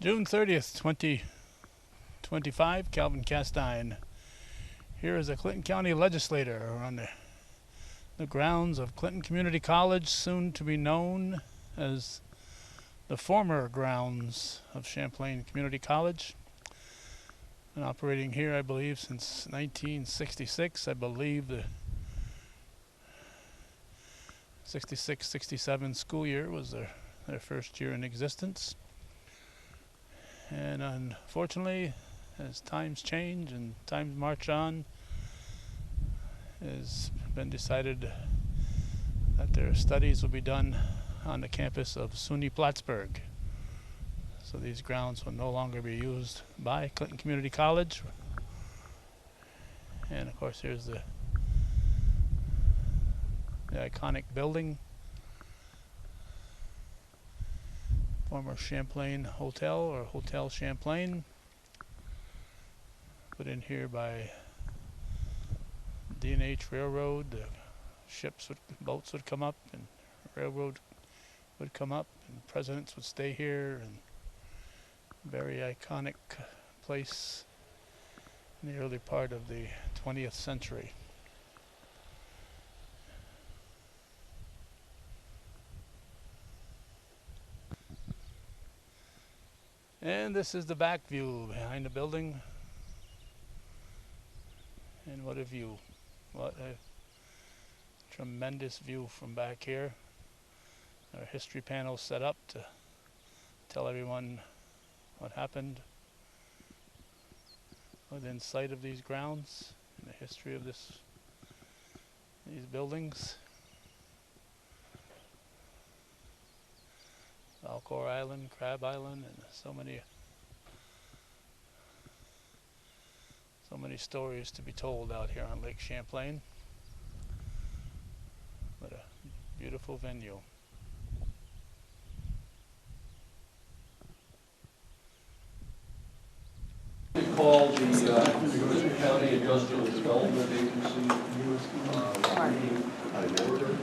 June 30th, 2025, Calvin Castine. Here is a Clinton County legislator on the grounds of Clinton Community College, soon to be known as the former grounds of Champlain Community College. Been operating here, I believe, since 1966. I believe the 66-67 school year was their first year in existence. And unfortunately, as times change and times march on, it has been decided that their studies will be done on the campus of SUNY Plattsburgh. So these grounds will no longer be used by Clinton Community College. And of course, here's the iconic building, former Champlain Hotel or Hotel Champlain, put in here by D&H Railroad. The boats would come up, and railroad would come up, and presidents would stay here, and very iconic place in the early part of the 20th century. And this is the back view behind the building. And what a view. What a tremendous view from back here. Our history panel set up to tell everyone what happened within sight of these grounds and the history of these buildings. Alcor Island, Crab Island, and so many stories to be told out here on Lake Champlain. What a beautiful venue. Call the County Industrial Development Agency meeting to order,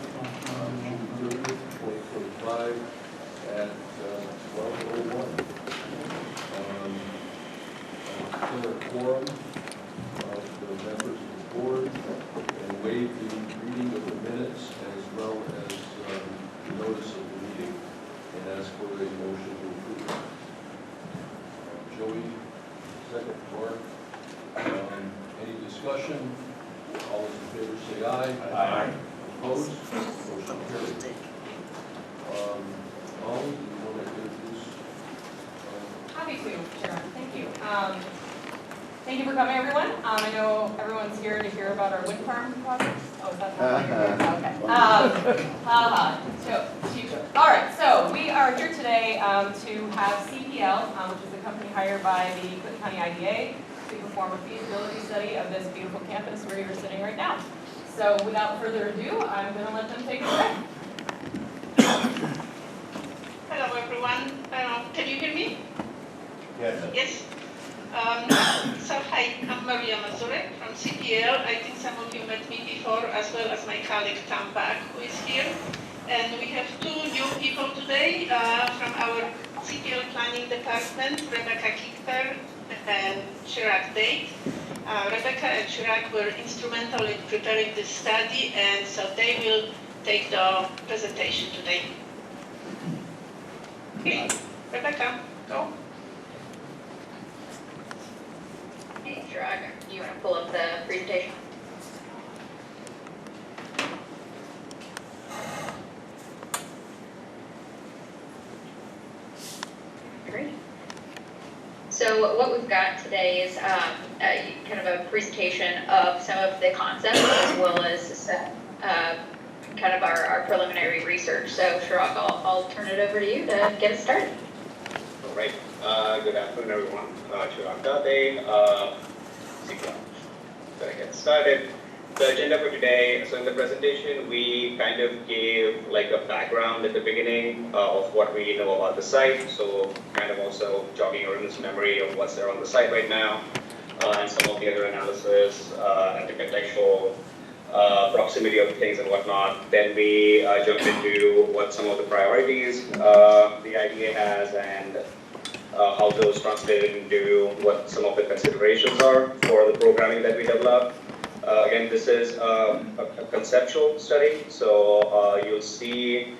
June 30th, 2025 at 12:01. Declare a quorum of the members of the board and waive the reading of the minutes as well as the notice of the meeting, and ask for a motion to approve. Joey? Second, Mark. Any discussion? All those in favor say aye. Aye. Opposed? Motion carried. Molly, do you want to introduce? Happy to, sure. Thank you. Thank you for coming, everyone. I know everyone's here to hear about our wind farm project. Oh, is that not okay. All right, so we are here today to have CPL, which is a company hired by the Clinton County IDA, to perform a feasibility study of this beautiful campus where you're sitting right now. So without further ado, I'm going to let them take it away. Hello, everyone. Can you hear me? Yes. Yes. So hi, I'm Maria Mazurek from CPL. I think some of you met me before, as well as my colleague Tom Bach, who is here. And we have two new people today from our CPL Planning Department, Rebecca Kichter and Chirac Date. Rebecca and Chirac were instrumental in preparing this study, and so they will take the presentation today. Okay, Rebecca, go. Hey, Chirag, do you want to pull up the presentation? Great. So what we've got today is kind of a presentation of some of the concepts as well as kind of our preliminary research. So Chirag, I'll turn it over to you to get us started. All right. Good afternoon, everyone. Chirag Date, CPL. So I get started. The agenda for today, so in the presentation, we kind of gave like a background at the beginning of what we know about the site. So kind of also jogging everyone's memory of what's there on the site right now, and some of the other analysis and the contextual proximity of things and whatnot. Then we jumped into what some of the priorities the IDA has and how those translated into what some of the considerations are for the programming that we develop. Again, this is a conceptual study, so you'll see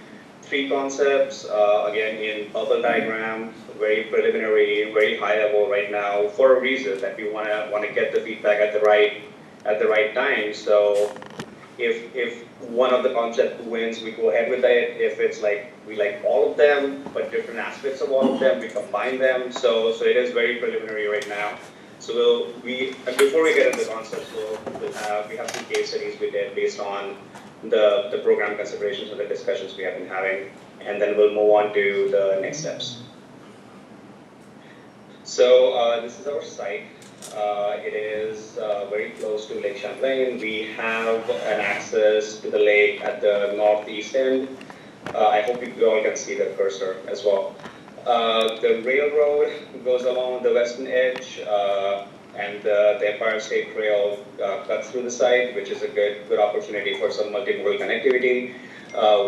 3 concepts, again in bubble diagram, very preliminary, very high level right now, for a reason that we want to get the feedback at the right time. So if one of the concepts wins, we go ahead with it. If it's like we like all of them, but different aspects of all of them, we combine them. So it is very preliminary right now. So and before we get into the concepts, we have some case studies we did based on the program considerations and the discussions we have been having, and then we'll move on to the next steps. So this is our site. It is very close to Lake Champlain. We have an access to the lake at the northeast end. I hope you all can see the cursor as well. The railroad goes along the western edge, and the Empire State Trail cuts through the site, which is a good opportunity for some multimodal connectivity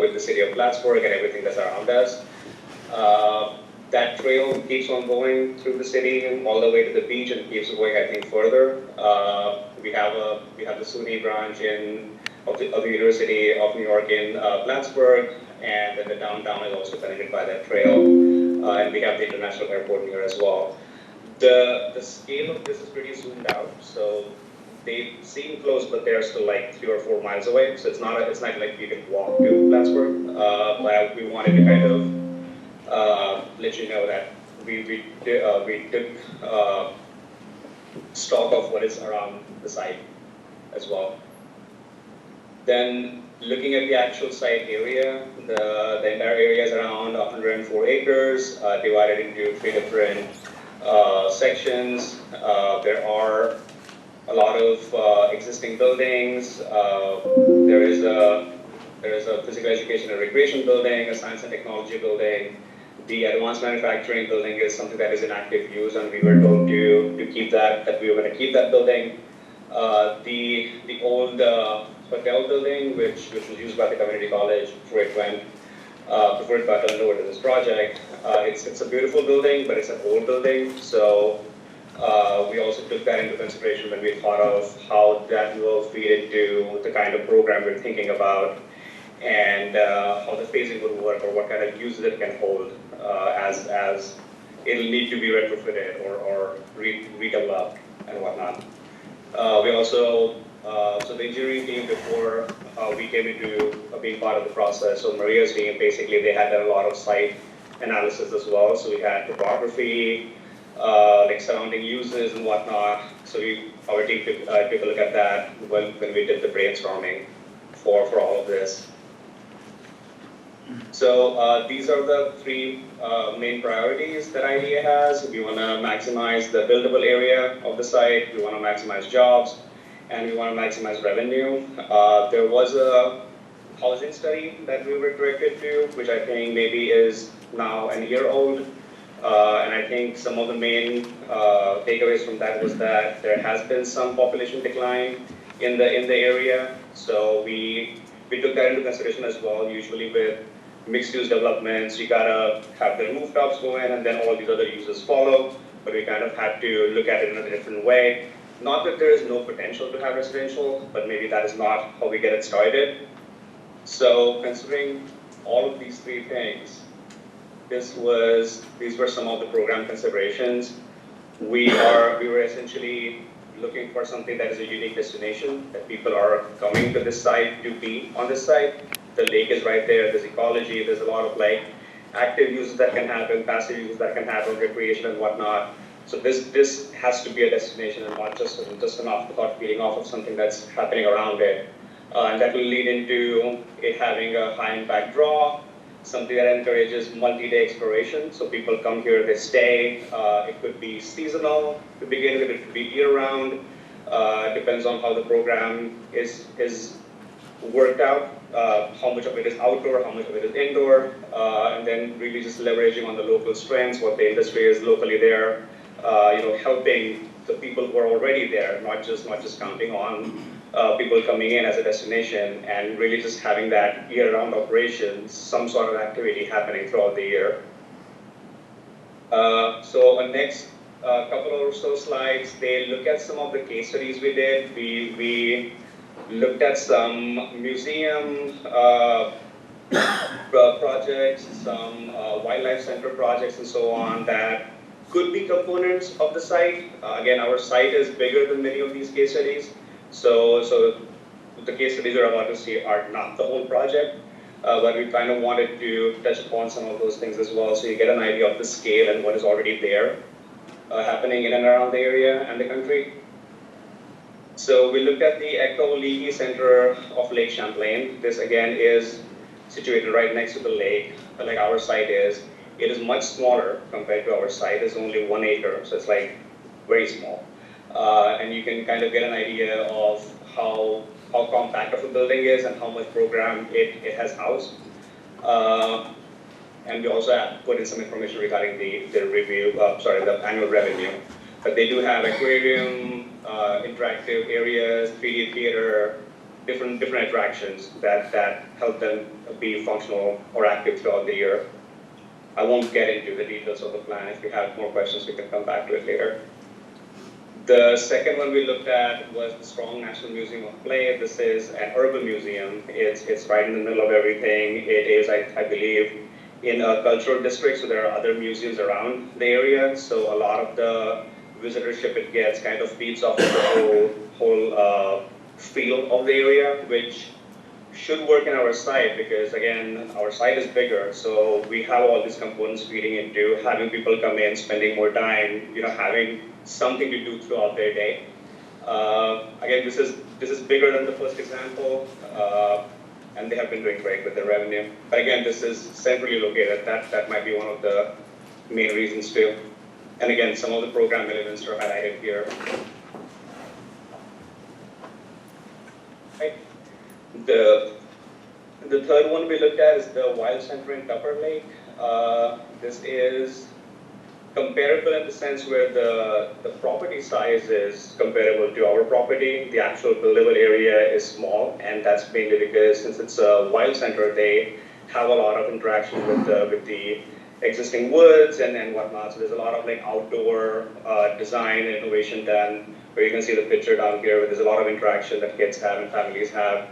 with the city of Plattsburgh and everything that's around us. That trail keeps on going through the city and all the way to the beach and keeps going, I think, further. We have the SUNY branch of the University of New York in Plattsburgh, and then the downtown is also connected by that trail. And we have the international airport here as well. The scale of this is pretty zoomed out, so they seem close, but they're still like 3 or 4 miles away. So it's not like you can walk to Plattsburgh. But we wanted to kind of let you know that we took stock of what is around the site as well. Then looking at the actual site area, the entire area is around 104 acres, divided into 3 different sections. There are a lot of existing buildings. There is a physical education and recreation building, a science and technology building. The advanced manufacturing building is something that is in active use, and we were told to keep that we were going to keep that building. The old hotel building, which was used by the community college before it got turned over to this project. It's a beautiful building, but it's an old building, so we also took that into consideration when we thought of how that will feed into the kind of program we're thinking about, and how the phasing would work, or what kind of uses it can hold as it'll need to be retrofitted or redeveloped and whatnot. We also, so the engineering team before we came into being part of the process, so Maria's team, basically they had done a lot of site analysis as well. So we had topography, like surrounding uses and whatnot. So our team took a look at that when we did the brainstorming for all of this. So these are the 3 main priorities that IDA has. We want to maximize the buildable area of the site, we want to maximize jobs, and we want to maximize revenue. There was a housing study that we were directed to, which I think maybe is now a year old. And I think some of the main takeaways from that was that there has been some population decline in the area. So we took that into consideration as well. Usually with mixed-use developments, you gotta have the rooftops go in and then all these other uses follow, but we kind of had to look at it in a different way. Not that there is no potential to have residential, but maybe that is not how we get it started. So considering all of these 3 things, these were some of the program considerations. We were essentially looking for something that is a unique destination, that people are coming to this site to be on this site. The lake is right there, there's ecology, there's a lot of like active uses that can happen, passive uses that can happen, recreation and whatnot. So this has to be a destination and not just an afterthought feeding off of something that's happening around it. And that will lead into it having a high impact draw, something that encourages multi-day exploration. So people come here, they stay. It could be seasonal to begin with, it could be year-round. Depends on how the program is worked out. How much of it is outdoor, how much of it is indoor, and then really just leveraging on the local strengths, what the industry is locally there, helping the people who are already there, not just counting on people coming in as a destination, and really just having that year-round operations, some sort of activity happening throughout the year. So on next couple or so slides, they look at some of the case studies we did. We looked at some museum projects, some wildlife center projects and so on that could be components of the site. Again, our site is bigger than many of these case studies. So the case studies we're about to see are not the whole project, but we kind of wanted to touch upon some of those things as well, so you get an idea of the scale and what is already there, happening in and around the area and the country. So we looked at the Echo Leahy Center of Lake Champlain. This again is situated right next to the lake, like our site is. It is much smaller compared to our site. It's only 1 acre, so it's like very small. And you can kind of get an idea of how compact of a building is and how much program it has housed. And we also have put in some information regarding the annual revenue. But they do have aquarium, interactive areas, 3D theater, different attractions that help them be functional or active throughout the year. I won't get into the details of the plan. If you have more questions, we can come back to it later. The second one we looked at was the Strong National Museum of Play. This is an urban museum. It's right in the middle of everything. It is, I believe, in a cultural district, so there are other museums around the area. So a lot of the visitorship it gets kind of feeds off of the whole feel of the area, which should work in our site because, again, our site is bigger, so we have all these components feeding into having people come in, spending more time, having something to do throughout their day. Again, this is bigger than the first example, and they have been doing great with the revenue. But again, this is centrally located. That might be one of the main reasons too. And again, some of the program elements are highlighted here. Right. The third one we looked at is the Wild Center in Tupper Lake. This is comparable in the sense where the property size is comparable to our property. The actual buildable area is small, and that's mainly because since it's a wild center, they have a lot of interaction with the existing woods and whatnot. So there's a lot of like outdoor design and innovation done, where you can see the picture down here, where there's a lot of interaction that kids have and families have.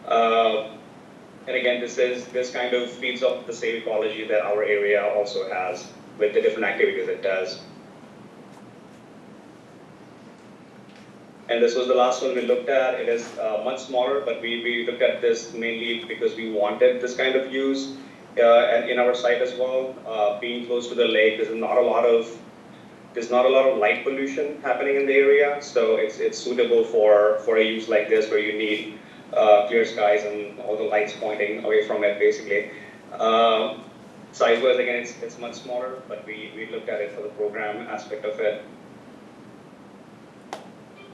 And again, this kind of feeds off the same ecology that our area also has with the different activities it does. And this was the last one we looked at. It is much smaller, but we looked at this mainly because we wanted this kind of use and in our site as well. Being close to the lake, there's not a lot of light pollution happening in the area, so it's suitable for a use like this where you need clear skies and all the lights pointing away from it, basically. Size-wise, again, it's much smaller, but we looked at it for the program aspect of it.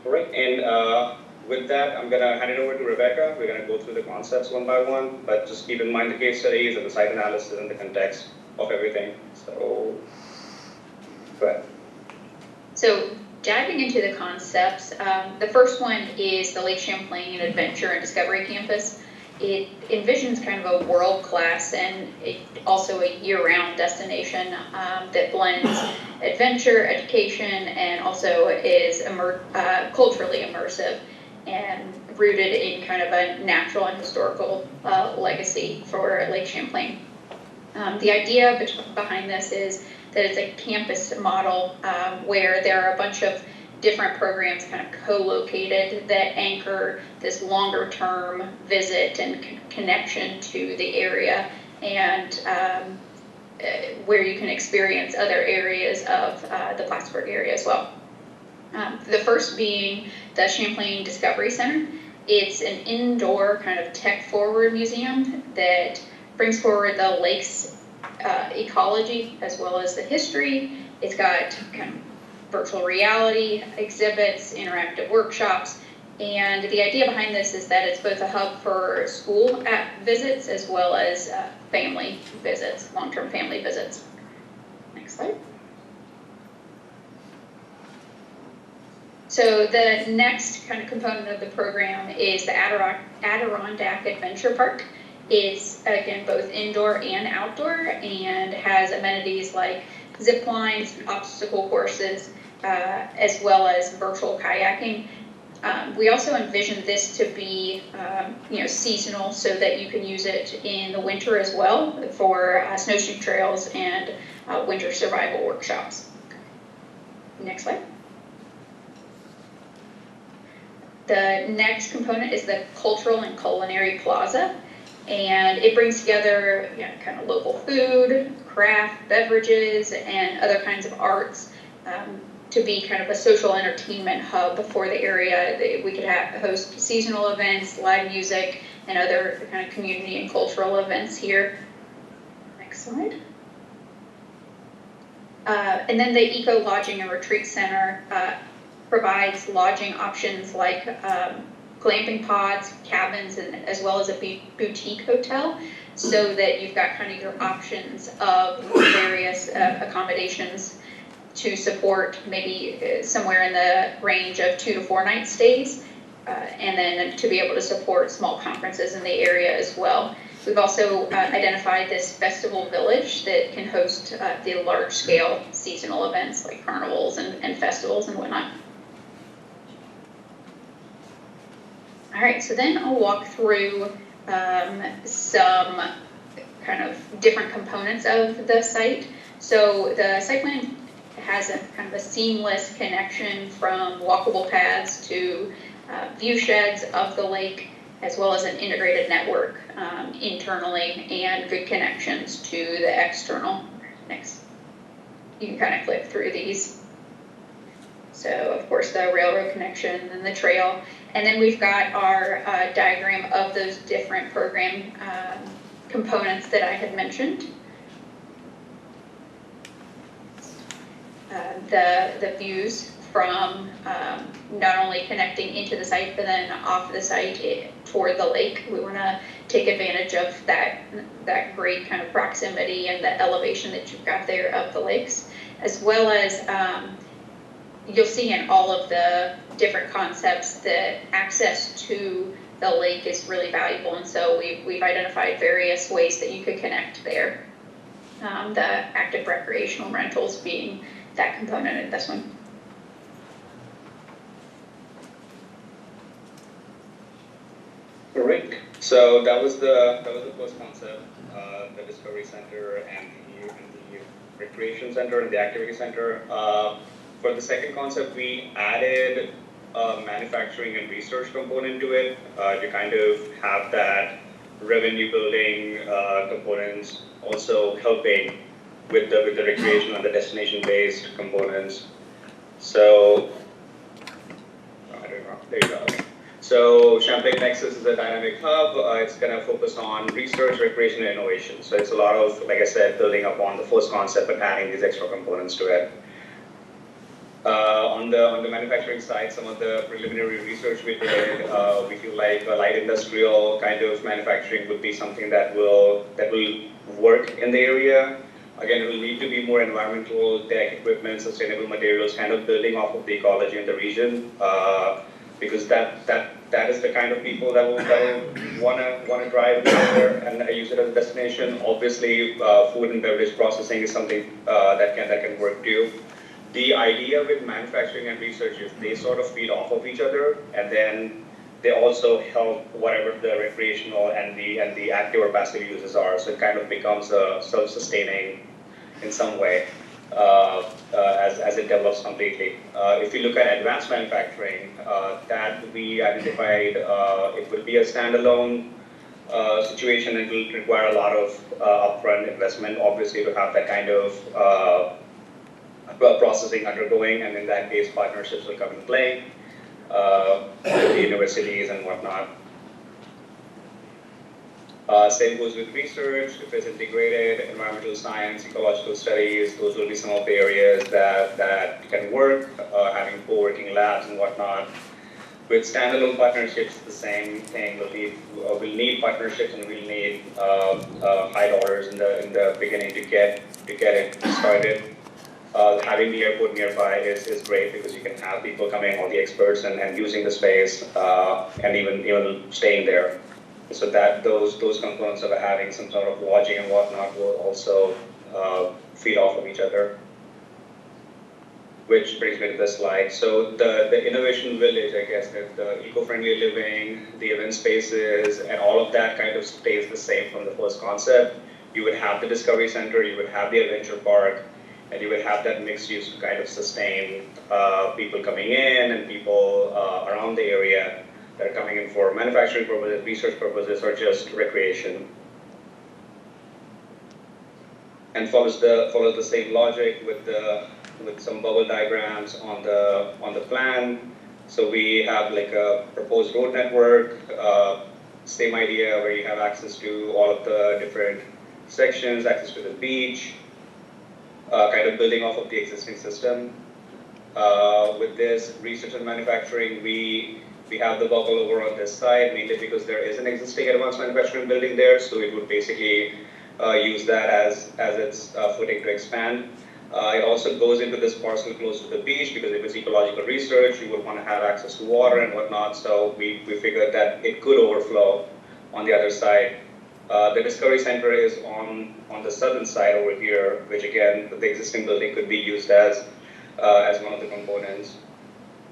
All right, and with that, I'm gonna hand it over to Rebecca. We're gonna go through the concepts one by one, but just keep in mind the case studies and the site analysis and the context of everything. So, go ahead. So diving into the concepts, the first one is the Lake Champlain Adventure and Discovery Campus. It envisions kind of a world-class and also a year-round destination that blends adventure, education, and also is culturally immersive and rooted in kind of a natural and historical legacy for Lake Champlain. The idea behind this is that it's a campus model where there are a bunch of different programs kind of co-located that anchor this longer term visit and connection to the area, and where you can experience other areas of the Plattsburgh area as well. The first being the Champlain Discovery Center. It's an indoor kind of tech-forward museum that brings forward the lake's ecology as well as the history. It's got kind of virtual reality exhibits, interactive workshops, and the idea behind this is that it's both a hub for school visits as well as family visits, long-term family visits. Next slide. So the next kind of component of the program is the Adirondack Adventure Park. It's, again, both indoor and outdoor, and has amenities like zip lines, obstacle courses, as well as virtual kayaking. We also envision this to be, seasonal, so that you can use it in the winter as well for snowshoe trails and winter survival workshops. Next slide. The next component is the Cultural and Culinary Plaza, and it brings together kind of local food, craft, beverages, and other kinds of arts to be kind of a social entertainment hub for the area. We could host seasonal events, live music, and other kind of community and cultural events here. Next slide. And then the Eco Lodging and Retreat Center provides lodging options like glamping pods, cabins, and as well as a boutique hotel, so that you've got kind of your options of various accommodations to support maybe somewhere in the range of 2 to 4 night stays, and then to be able to support small conferences in the area as well. We've also identified this festival village that can host the large-scale seasonal events like carnivals and festivals and whatnot. All right, so then I'll walk through some kind of different components of the site. So the site plan has a kind of a seamless connection from walkable paths to view sheds of the lake, as well as an integrated network internally and good connections to the external. Next, you can kind of click through these. So of course the railroad connection and the trail. And then we've got our diagram of those different program components that I had mentioned. The views from not only connecting into the site, but then off the site toward the lake. We want to take advantage of that great kind of proximity and the elevation that you've got there of the lakes, as well as you'll see in all of the different concepts that access to the lake is really valuable, and so we've identified various ways that you could connect there. The active recreational rentals being that component of this one. Great. So that was the first concept, the Discovery Center and the Recreation Center and the Activity Center. For the second concept, we added a manufacturing and research component to it to kind of have that revenue building components also helping with the recreation and the destination based components. So I don't know. There you go. Okay. So Champlain Nexus is a dynamic hub. It's going to focus on research, recreation, and innovation. So it's a lot of, like I said, building upon the first concept but adding these extra components to it. On the manufacturing side, some of the preliminary research we did, we feel like a light industrial kind of manufacturing would be something that will work in the area. Again, it will need to be more environmental, tech equipment, sustainable materials, kind of building off of the ecology in the region, because that is the kind of people that will wanna drive there and use it as a destination. Obviously, food and beverage processing is something that can work too. The idea with manufacturing and research is they sort of feed off of each other, and then they also help whatever the recreational and the active or passive uses are. So it kind of becomes self-sustaining in some way as it develops completely. If you look at advanced manufacturing, that we identified it would be a standalone situation. It will require a lot of upfront investment, obviously, to have that kind of processing undergoing, and in that case, partnerships will come into play with the universities and whatnot. Same goes with research. If it's integrated, environmental science, ecological studies, those will be some of the areas that can work, having co-working labs and whatnot. With standalone partnerships, the same thing. We'll need partnerships, and we'll need high dollars in the beginning to get it started. Having the airport nearby is great because you can have people coming, all the experts, and using the space, and even staying there. So that those components of having some sort of lodging and whatnot will also feed off of each other. Which brings me to this slide. So the innovation village, I guess, the eco-friendly living, the event spaces, and all of that kind of stays the same from the first concept. You would have the Discovery Center, you would have the Adventure Park, and you would have that mixed use to kind of sustain people coming in and people around the area that are coming in for manufacturing purposes, research purposes, or just recreation. And follows the same logic with some bubble diagrams on the plan. So we have like a proposed road network, same idea where you have access to all of the different sections, access to the beach, kind of building off of the existing system. With this research and manufacturing, we have the bubble over on this side, mainly because there is an existing advanced manufacturing building there, so it would basically use that as its footing to expand. It also goes into this parcel close to the beach because if it's ecological research, you would want to have access to water and whatnot. So we figured that it could overflow on the other side. The Discovery Center is on the southern side over here, which again, the existing building could be used as one of the components.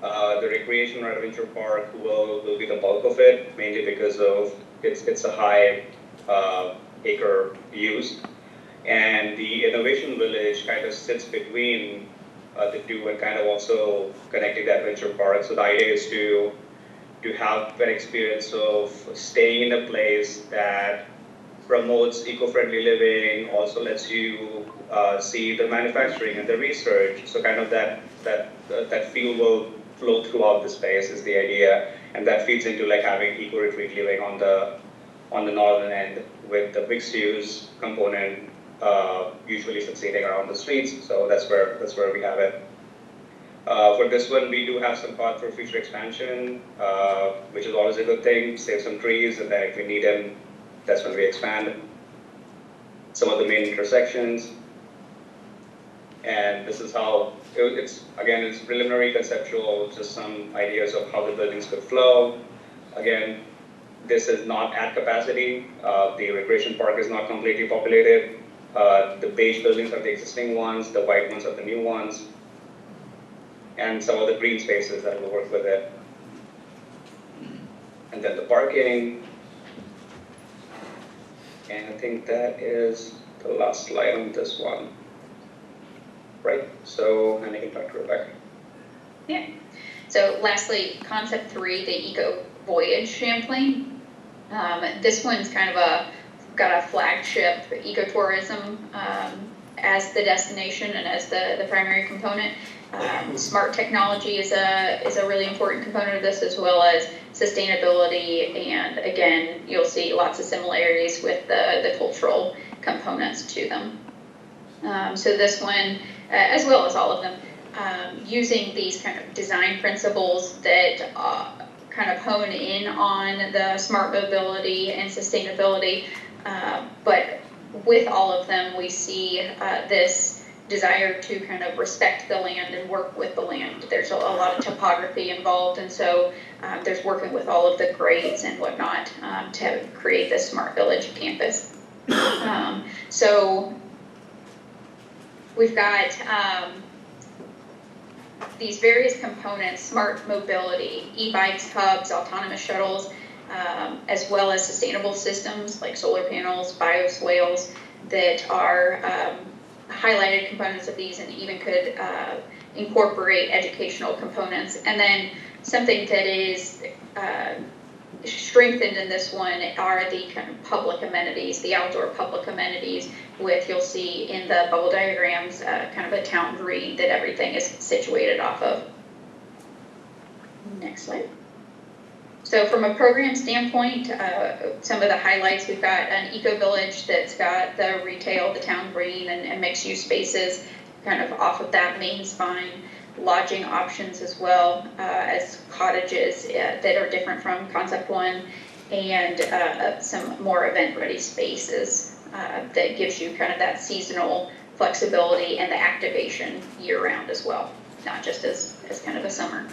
The Recreation or Adventure Park will be the bulk of it, mainly because of it's a high acre use. And the Innovation Village kind of sits between the two and kind of also connecting the Adventure Park. So the idea is to have an experience of staying in a place that promotes eco-friendly living, also lets you see the manufacturing and the research. So kind of that feel will flow throughout the space is the idea, and that feeds into like having eco-retreat living on the northern end with the mixed use component usually succeeding around the streets. So that's where we have it. For this one, we do have some thought for future expansion, which is always a good thing. Save some trees, and then if we need them, that's when we expand some of the main intersections. And this is how it's preliminary, conceptual, just some ideas of how the buildings could flow. Again, this is not at capacity. The recreation park is not completely populated. The beige buildings are the existing ones, the white ones are the new ones, and some of the green spaces that will work with it. And then the parking. And I think that is the last slide on this one. Right, so handing it back to Rebecca. Yeah. So lastly, concept 3, the Eco Voyage Champlain. This one's kind of got a flagship ecotourism as the destination and as the primary component. Smart technology is a really important component of this, as well as sustainability, and again, you'll see lots of similarities with the cultural components to them. So this one, as well as all of them, using these kind of design principles that kind of hone in on the smart mobility and sustainability, but with all of them, we see this desire to kind of respect the land and work with the land. There's a lot of topography involved, and so there's working with all of the grades and whatnot to create this smart village campus. So we've got these various components: smart mobility, e-bikes, hubs, autonomous shuttles, as well as sustainable systems like solar panels, bioswales that are highlighted components of these, and even could incorporate educational components. And then something that is strengthened in this one are the kind of public amenities, the outdoor public amenities, with, you'll see in the bubble diagrams, kind of a town green that everything is situated off of. Next slide. So from a program standpoint, some of the highlights, we've got an eco-village that's got the retail, the town green, and mixed-use spaces kind of off of that main spine. Lodging options as well as cottages that are different from Concept 1, and some more event-ready spaces that gives you kind of that seasonal flexibility and the activation year-round as well, not just as kind of a summer.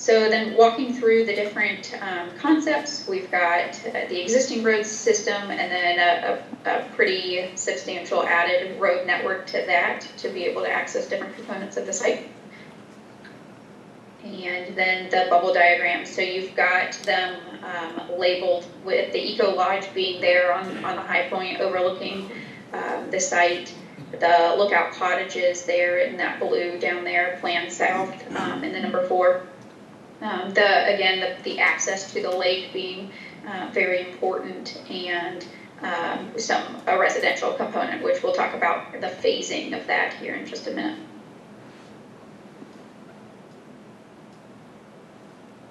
So then walking through the different concepts, we've got the existing road system and then a pretty substantial added road network to that to be able to access different components of the site. And then the bubble diagrams. So you've got them labeled with the Eco Lodge being there on the high point overlooking the site. The lookout cottages there in that blue down there, plan south in the number 4. The access to the lake being very important, and a residential component, which we'll talk about the phasing of that here in just a minute.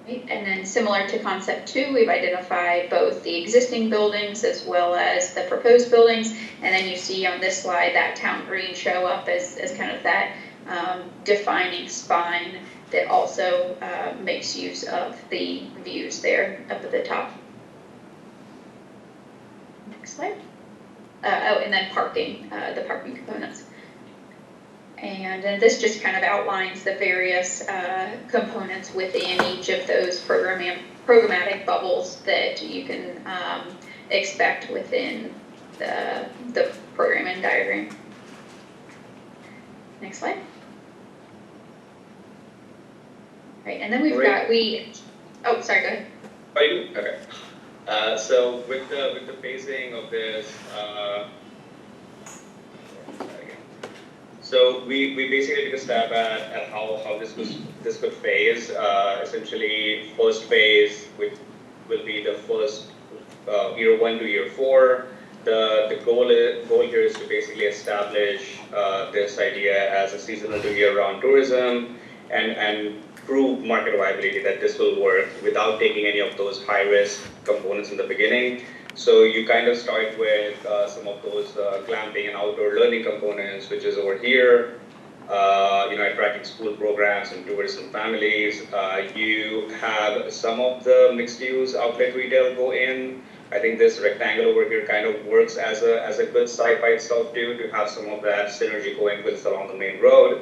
Right. And then similar to concept 2, we've identified both the existing buildings as well as the proposed buildings, and then you see on this slide that town green show up as kind of that defining spine that also makes use of the views there up at the top. Next slide. And then parking, the parking components. And then this just kind of outlines the various components within each of those programmatic bubbles that you can expect within the programming diagram. Next slide. Right, and then oh, sorry, go ahead. Okay. So with the phasing of this, so we basically took a stab at how this could phase. Essentially, first phase will be the first year 1 to year 4. The goal here is to basically establish this idea as a seasonal to year-round tourism and prove market viability that this will work without taking any of those high-risk components in the beginning. So you kind of start with some of those glamping and outdoor learning components, which is over here, attracting school programs and tourism families. You have some of the mixed-use outlet retail go in. I think this rectangle over here kind of works as a good site by itself too, to have some of that synergy going with along the main road.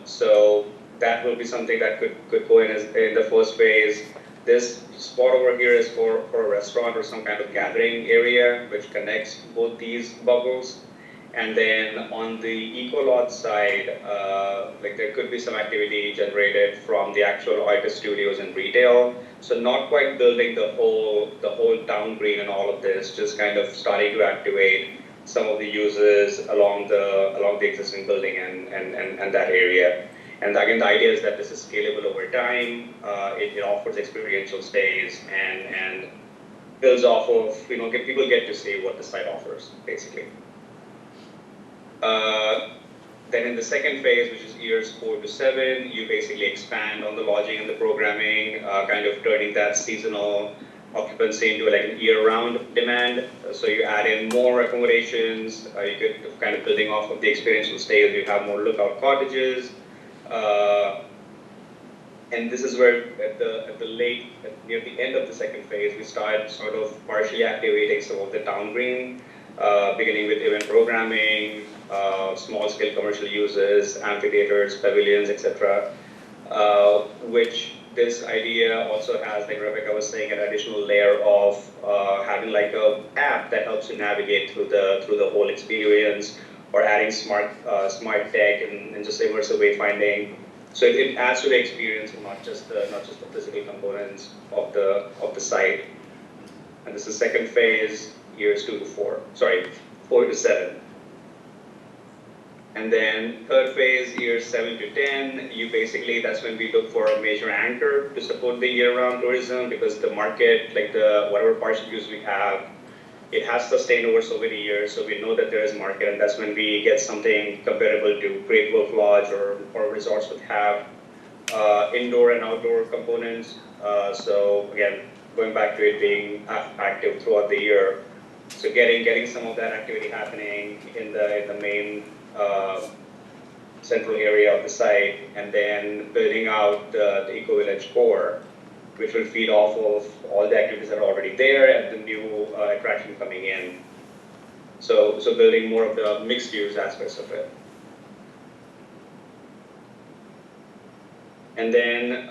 So that will be something that could go in the first phase. This spot over here is for a restaurant or some kind of gathering area, which connects both these bubbles. And then on the eco-lodge side, there could be some activity generated from the actual artist studios and retail. So not quite building the whole town green and all of this, just kind of starting to activate some of the uses along the existing building and that area. And again, the idea is that this is scalable over time. It offers experiential stays and builds off of, people get to see what the site offers, basically. Then in the second phase, which is years 4 to 7, you basically expand on the lodging and the programming, kind of turning that seasonal occupancy into like a year-round demand. So you add in more accommodations. You could kind of building off of the experiential stays. You have more lookout cottages. And this is where near the end of the second phase, we start sort of partially activating some of the town green, beginning with event programming, small-scale commercial uses, amphitheaters, pavilions, etc. Which this idea also has, like Rebecca was saying, an additional layer of having like a app that helps you navigate through the whole experience, or adding smart tech and just immersive wayfinding. So it adds to the experience, and not just the physical components of the site. And this is second phase, years 4 to 7. And then third phase, years 7 to 10, that's when we look for a major anchor to support the year-round tourism, because the market, like whatever partial use we have, it has sustained over so many years, so we know that there is market, and that's when we get something comparable to Great Wolf Lodge or resorts that have indoor and outdoor components. So again, going back to it being active throughout the year, so getting some of that activity happening in the main central area of the site, and then building out the Eco Village core, which will feed off of all the activities that are already there and the new attraction coming in. So building more of the mixed use aspects of it. And then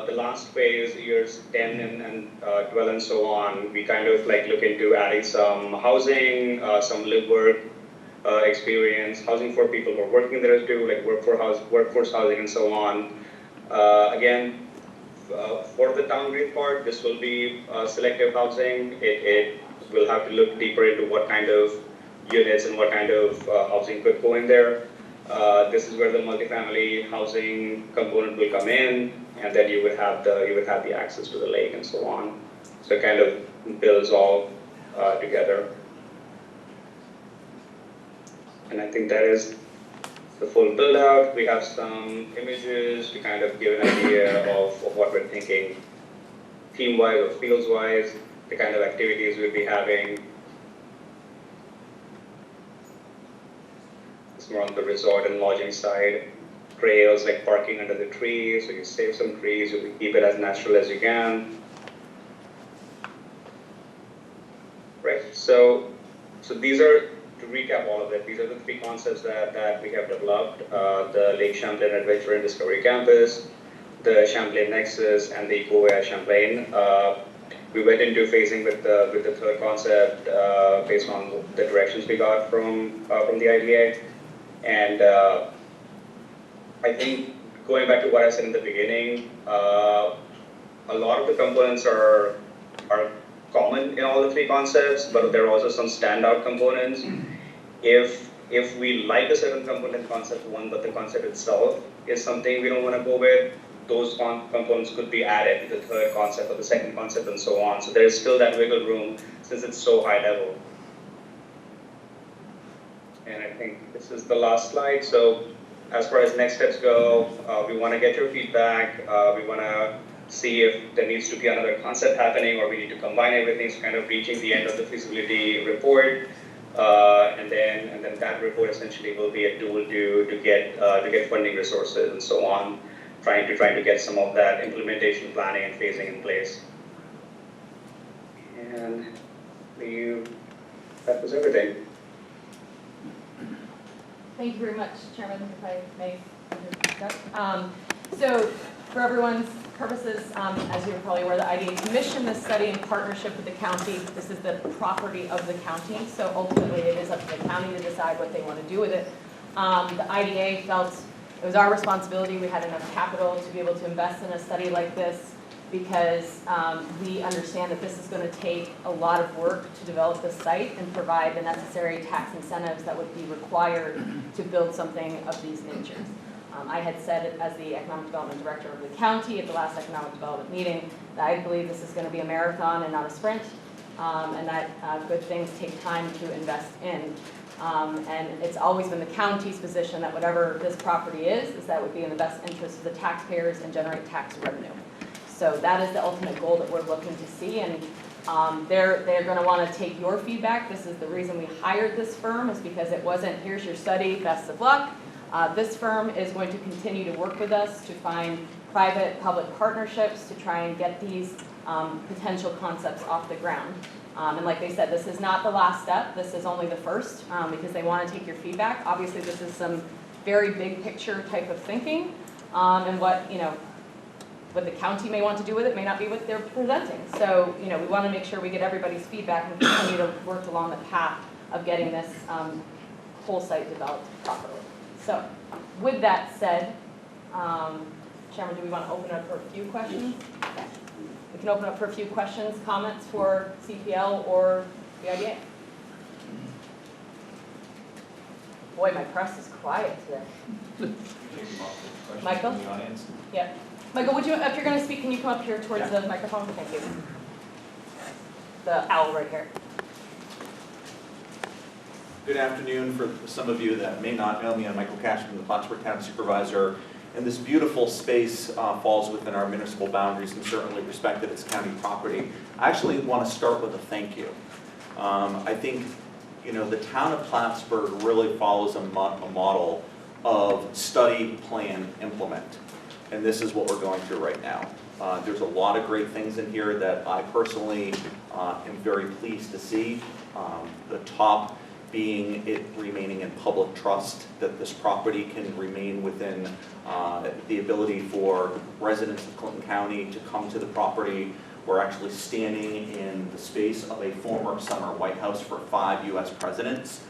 the last phase, years 10 and 12 and so on, we kind of like look into adding some housing, some live work experience, housing for people who are working there too, like workforce housing and so on. Again, for the town green part, this will be selective housing. It will have to look deeper into what kind of units and what kind of housing could go in there. This is where the multifamily housing component will come in, and then you would have the access to the lake and so on. So it kind of builds all together. And I think that is the full build out. We have some images to kind of give an idea of what we're thinking team-wise or fields-wise, the kind of activities we'll be having. It's more on the resort and lodging side. Trails like parking under the trees, so you save some trees, you keep it as natural as you can. Right, so these are, to recap all of it, these are the three concepts that we have developed. The Lake Champlain Adventure and Discovery Campus, the Champlain Nexus, and the Eco-Way Champlain. We went into phasing with the third concept based on the directions we got from the IDA. And I think going back to what I said in the beginning, a lot of the components are common in all the three concepts, but there are also some standout components. If we like a certain component concept one, but the concept itself is something we don't want to go with, those components could be added to the third concept or the second concept and so on. So there is still that wiggle room since it's so high level. And I think this is the last slide. So as far as next steps go, we want to get your feedback. We want to see if there needs to be another concept happening or we need to combine everything. So kind of reaching the end of the feasibility report. And then that report essentially will be a tool to get funding resources and so on, trying to get some of that implementation planning and phasing in place. And that was everything. Thank you very much, Chairman, if I may. So for everyone's purposes, as you're probably aware, the IDA commissioned this study in partnership with the county. This is the property of the county, so ultimately it is up to the county to decide what they want to do with it. The IDA felt it was our responsibility. We had enough capital to be able to invest in a study like this because we understand that this is going to take a lot of work to develop the site and provide the necessary tax incentives that would be required to build something of these natures. I had said as the Economic Development Director of the county at the last Economic Development meeting that I believe this is going to be a marathon and not a sprint, and that good things take time to invest in. And it's always been the county's position that whatever this property is that would be in the best interest of the taxpayers and generate tax revenue. So that is the ultimate goal that we're looking to see, and they're going to want to take your feedback. This is the reason we hired this firm, is because it wasn't, here's your study, best of luck. This firm is going to continue to work with us to find private-public partnerships to try and get these potential concepts off the ground. And like they said, this is not the last step. This is only the first because they want to take your feedback. Obviously, this is some very big picture type of thinking, and what the county may want to do with it may not be what they're presenting. So we want to make sure we get everybody's feedback and continue to work along the path of getting this whole site developed properly. So with that said, Chairman, do we want to open up for a few questions? Okay. We can open up for a few questions, comments for CPL or the IDA. Boy, my press is quiet today. Michael? Yeah. Michael, would you, if you're going to speak, can you come up here towards the microphone? Thank you. The owl right here. Good afternoon. For some of you that may not know me, I'm Michael Castine, the Plattsburgh Town Supervisor. And this beautiful space falls within our municipal boundaries and certainly respected as county property. I actually want to start with a thank you. I think the town of Plattsburgh really follows a model of study, plan, implement. And this is what we're going through right now. There's a lot of great things in here that I personally am very pleased to see. The top being it remaining in public trust, that this property can remain within the ability for residents of Clinton County to come to the property. We're actually standing in the space of a former summer White House for 5 US presidents.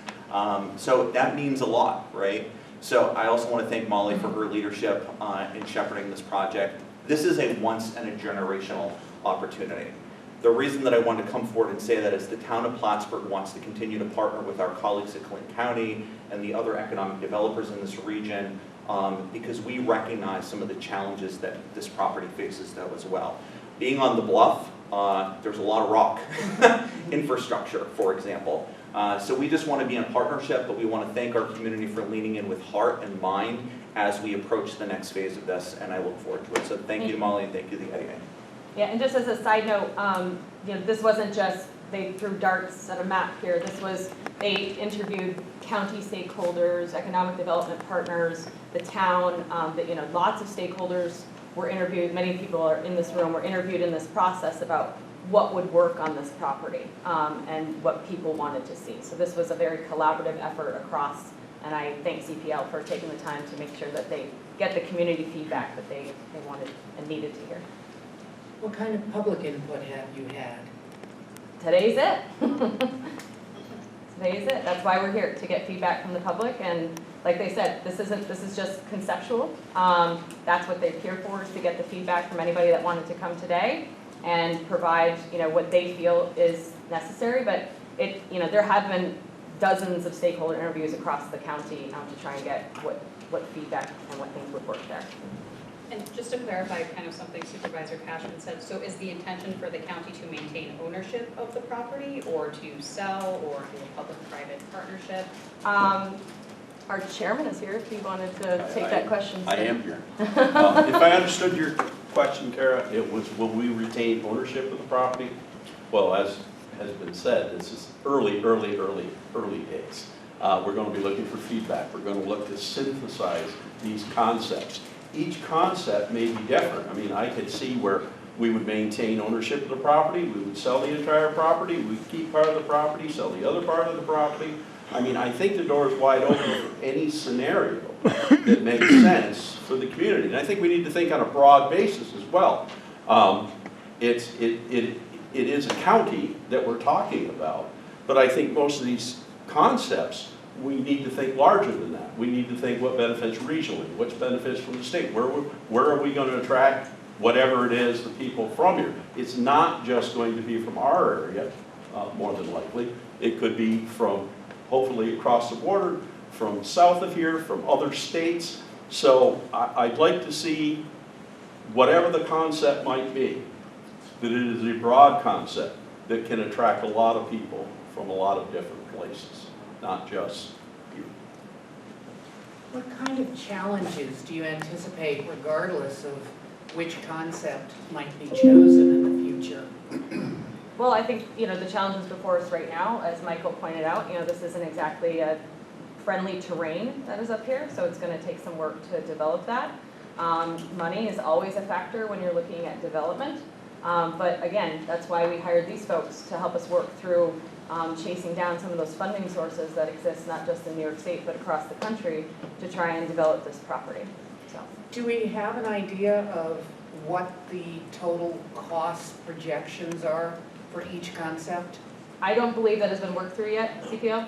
So that means a lot, right? So I also want to thank Molly for her leadership in shepherding this project. This is a once in a generational opportunity. The reason that I wanted to come forward and say that is the town of Plattsburgh wants to continue to partner with our colleagues at Clinton County and the other economic developers in this region because we recognize some of the challenges that this property faces though as well. Being on the bluff, there's a lot of rock infrastructure, for example. So we just want to be in partnership, but we want to thank our community for leaning in with heart and mind as we approach the next phase of this, and I look forward to it. So thank you, Molly, and thank you, the EDA. Yeah, and just as a side note, this wasn't just they threw darts at a map here. This was, they interviewed county stakeholders, economic development partners, the town, lots of stakeholders were interviewed. Many people are in this room were interviewed in this process about what would work on this property and what people wanted to see. So this was a very collaborative effort across, and I thank CPL for taking the time to make sure that they get the community feedback that they wanted and needed to hear. What kind of public input have you had? Today's it. Today's it. That's why we're here, to get feedback from the public. And like they said, this is just conceptual. That's what they're here for, is to get the feedback from anybody that wanted to come today and provide, what they feel is necessary. But there have been dozens of stakeholder interviews across the county to try and get what feedback and what things would work there. And just to clarify kind of something Supervisor Cashman said, so is the intention for the county to maintain ownership of the property or to sell or do a public-private partnership? Our chairman is here if he wanted to take that question. I am here. If I understood your question, Kara, it was will we retain ownership of the property? Well, as has been said, this is early days. We're going to be looking for feedback. We're going to look to synthesize these concepts. Each concept may be different. I mean, I could see where we would maintain ownership of the property, we would sell the entire property, we'd keep part of the property, sell the other part of the property. I mean, I think the door is wide open for any scenario that makes sense for the community. And I think we need to think on a broad basis as well. It is a county that we're talking about, but I think most of these concepts, we need to think larger than that. We need to think what benefits regionally, what's benefits from the state, where are we going to attract whatever it is, the people from here. It's not just going to be from our area, more than likely. It could be from, hopefully, across the border, from south of here, from other states. So I'd like to see whatever the concept might be, that it is a broad concept that can attract a lot of people from a lot of different places, not just here. What kind of challenges do you anticipate regardless of which concept might be chosen in the future? Well, I think, the challenges before us right now, as Michael pointed out, this isn't exactly a friendly terrain that is up here, so it's going to take some work to develop that. Money is always a factor when you're looking at development, but again, that's why we hired these folks to help us work through chasing down some of those funding sources that exist not just in New York State but across the country to try and develop this property. So, Do we have an idea of what the total cost projections are for each concept? I don't believe that has been worked through yet, CPL?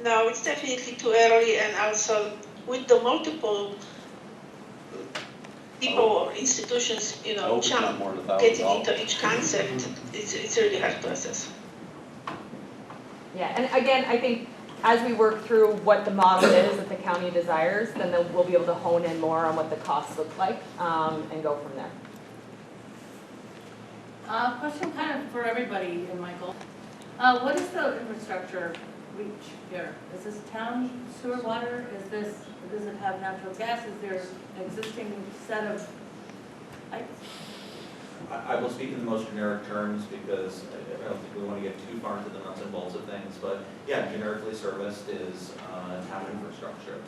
No, it's definitely too early, and also with the multiple people or institutions, I hope it's not more than getting $1,000. into each concept, it's really hard to assess. Yeah, and again, I think as we work through what the model is that the county desires, then we'll be able to hone in more on what the costs look like and go from there. Question kind of for everybody, and Michael. What is the infrastructure reach here? Is this town sewer water? Does it have natural gas? Is there an existing set of pipes? I will speak in the most generic terms because I don't think we want to get too far into the nuts and bolts of things, but yeah, generically serviced is town infrastructure.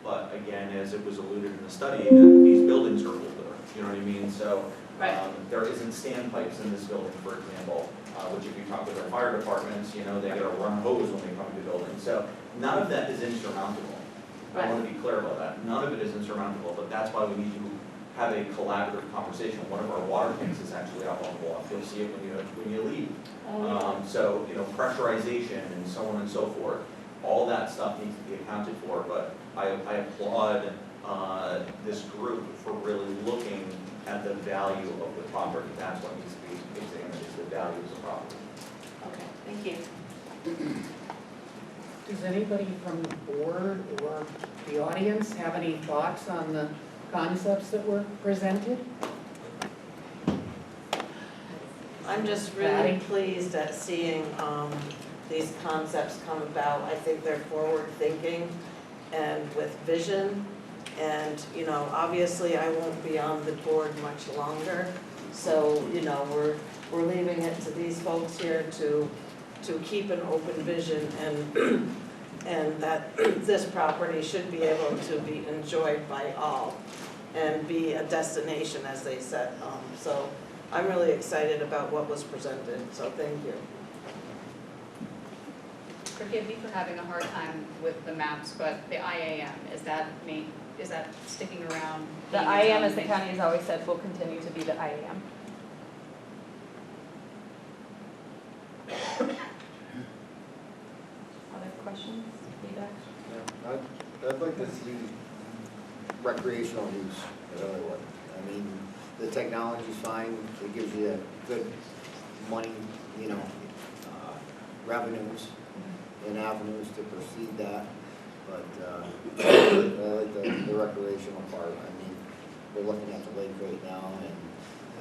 But again, as it was alluded in the study, that these buildings are older, you know what I mean? So there isn't standpipes in this building, for example. which if you talk with our fire departments, you know, they gotta run hose when they come to buildings. So none of that is insurmountable. I want to be clear about that. None of it is insurmountable, but that's why we need to have a collaborative conversation. One of our water tanks is actually up on the bluff. You'll see it when you leave. So, you know, pressurization and so on and so forth, all that stuff needs to be accounted for, but I applaud this group for really looking at the value of the property. That's what needs to be examined, is the value of the property. Okay, thank you. Does anybody from the board or the audience have any thoughts on the concepts that were presented? I'm just really pleased at seeing these concepts come about. I think they're forward-thinking and with vision. And, you know, obviously I won't be on the board much longer. So, you know, we're leaving it to these folks here to keep an open vision and that this property should be able to be enjoyed by all and be a destination, as they said. So I'm really excited about what was presented, so thank you. Forgive me for having a hard time with the maps, but the IAM, is that sticking around? The being its IAM, own as the thing? county has always said, will continue to be the IAM. Other questions, feedback? Yeah, I'd like to see recreational use, in other words. I mean, the technology's fine, it gives you a good money, you know, revenues and avenues to proceed that, but I like the recreational part. I mean, we're looking at the lake right now, and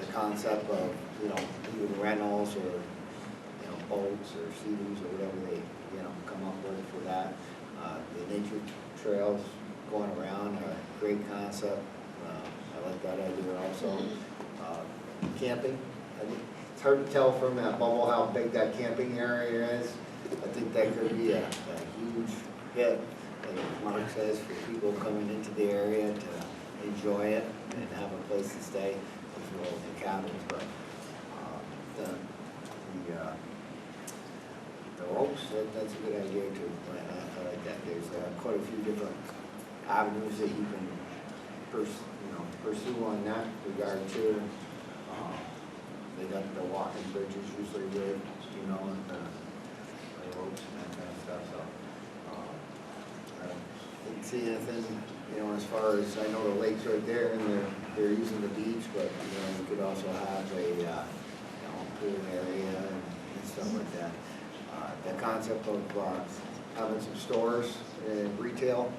the concept of, you know, even rentals or, you know, boats or sea-doos or whatever they, you know, come up with for that. The nature trails going around are a great concept. I like that idea also. Camping, I think it's hard to tell from that bubble how big that camping area is. I think that could be a huge hit, like Mark says, for people coming into the area to enjoy it and have a place to stay, as well as the cabins. But the ropes, that's a good idea too. I like that. There's quite a few different avenues that you can pursue on that regard too. They got the walking bridges usually good, you know, and the ropes and that kind of stuff. So I didn't see anything, you know, as far as, I know the lake's right there and they're using the beach, but you know, you could also have a you know, pool area and stuff like that. The concept of having some stores and retail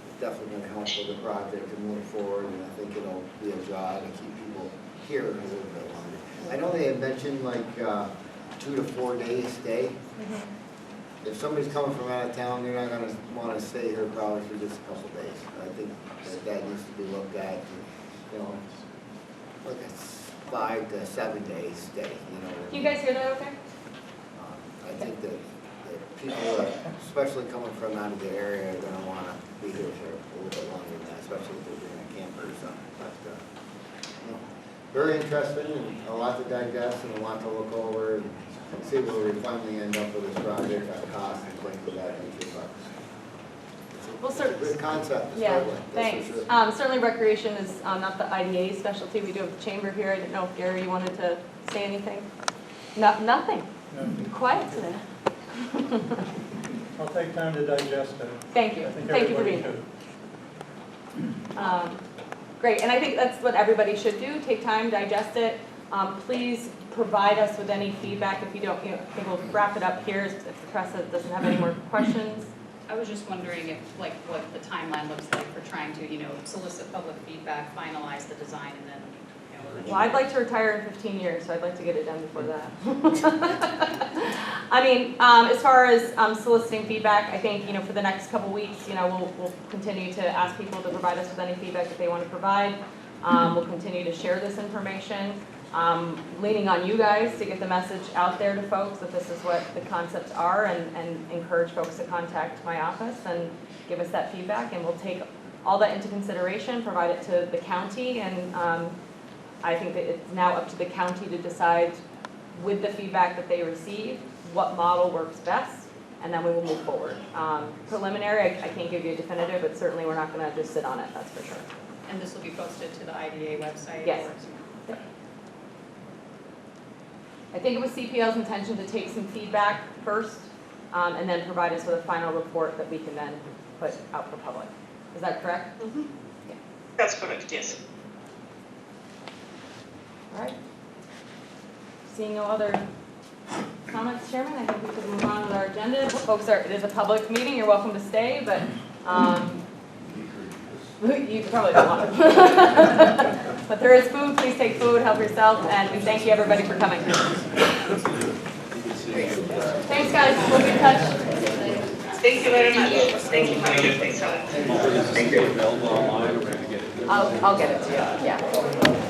is definitely going to help with the project and move forward, and I think it'll be a draw to keep people here a little bit longer. I know they had mentioned like 2 to 4 days stay. If somebody's coming from out of town, they're not going to want to stay here probably for just a couple of days. I think that needs to be looked at, you know, like a 5 to 7 days stay, you know. You guys hear that okay? I think that people, especially coming from out of the area, are going to want to be here for a little bit longer than that, especially if they're doing a camper or something. But, you know, very interesting and a lot to digest and a lot to look over and see where we finally end up with this project, our cost and things of that nature. But Well, it's a good concept to yeah, start with, that's thanks. for sure. Certainly recreation is not the IDA specialty. We do have the chamber here. I didn't know if Gary, you wanted to say anything? Nothing. Quiet today. I'll take time to digest it. Thank you. I think Thank you for everybody being should. here. Great, and I think that's what everybody should do. Take time, digest it. Please provide us with any feedback. If you don't, I think we'll wrap it up here if the press doesn't have any more questions. I was just wondering if, like, what the timeline looks like for trying to, you know, solicit public feedback, finalize the design, and then, you know. Well, I'd like to retire in 15 years, so I'd like to get it done before that. I mean, as far as soliciting feedback, I think, you know, for the next couple weeks, you know, we'll continue to ask people to provide us with any feedback that they want to provide. We'll continue to share this information. Leaning on you guys to get the message out there to folks that this is what the concepts are and encourage folks to contact my office and give us that feedback, and we'll take all that into consideration, provide it to the county, and I think that it's now up to the county to decide with the feedback that they receive, what model works best, and then we will move forward. Preliminary, I can't give you a definitive, but certainly we're not gonna just sit on it, that's for sure. And this will be posted to the IDA website? Yes. or- I think it was CPL's intention to take some feedback first, and then provide us with a final report that we can then put out for public. Is that correct? That's correct, yes. All right. Seeing no other comments, Chairman, I think we could move on with our agenda. Folks, it is a public meeting, you're welcome to stay, but you probably don't want to. But there is food, please take food, help yourself, and we thank you everybody for coming. Thanks, guys, we'll be in touch. Thank you very much. Thank you, Maria. Thanks a lot. Thank you. Available online, or we're gonna get it? I'll get it to you, yeah.